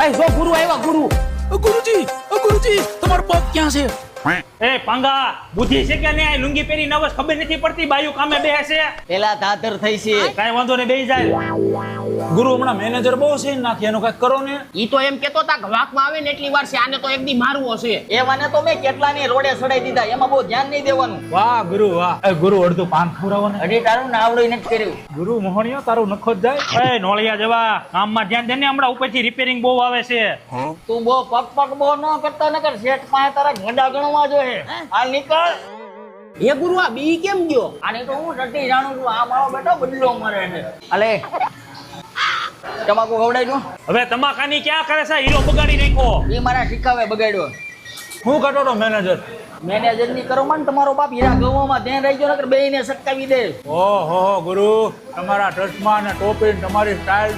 એ જો ગુરુ આવ્યા ગુરુ. ગુરુજી તમારો પગ ક્યાં છે? એ પાંગા બુદ્ધિ છે કે નહીં? લુંગી પહેરી નવસ ખબર નથી પડતી, બાયુ કામે બેસે છે. પેલા ધાધર થઈ છે. કાઈ વાંધો નહીં, બેહી જાય. ગુરુ હમણાં મેનેજર બહુ છે નાખી, એનું કઈક કરો ને. ઈ તો એમ કેતો તા વાકમાં આવે ને એટલી વાર છે, આને તો એક દી મારવો છે. એવાને તો મેં કેટલાની રોડે સડાઈ દીધા, એમાં બહુ ધ્યાન નહીં દેવાનું. વાહ ગુરુ વાહ. એ ગુરુ અડધું પાન ખવડાવો ને. હજી તારું નાવડું નથી કર્યું. ગુરુ મોહણીયો તારું નખો જ જાય. એ નોળિયા જવા કામમાં ધ્યાન દે ને, હમણાં ઉપરથી રિપેરિંગ બહુ આવે છે. તું બહુ પગ બહુ ન કરતા નકર શેઠ પાસે તારા ગંડા ગણવા જોઈએ. હાલ નીકળ. એ ગુરુ આ બી કેમ ગયો? આને તો હું ડટી જાણું છું, આ મારો બેટો બદલો મરે છે. અલે તમાકુ ખવડાવી દો. હવે તમાકાની ક્યાં કરે છે? હીરો બગાડી નાખ્યો. એ મારા શીખાવે બગાડ્યો. હું કરતો હતો મેનેજર? મેનેજર ની કરો માં તમારો બાપ હીરા ગવામાં ધ્યાન રાખજો નકર બેયને સટકાવી દે. ઓહો ગુરુ, તમારા ચશ્મા અને ટોપી તમારી સ્ટાઇલ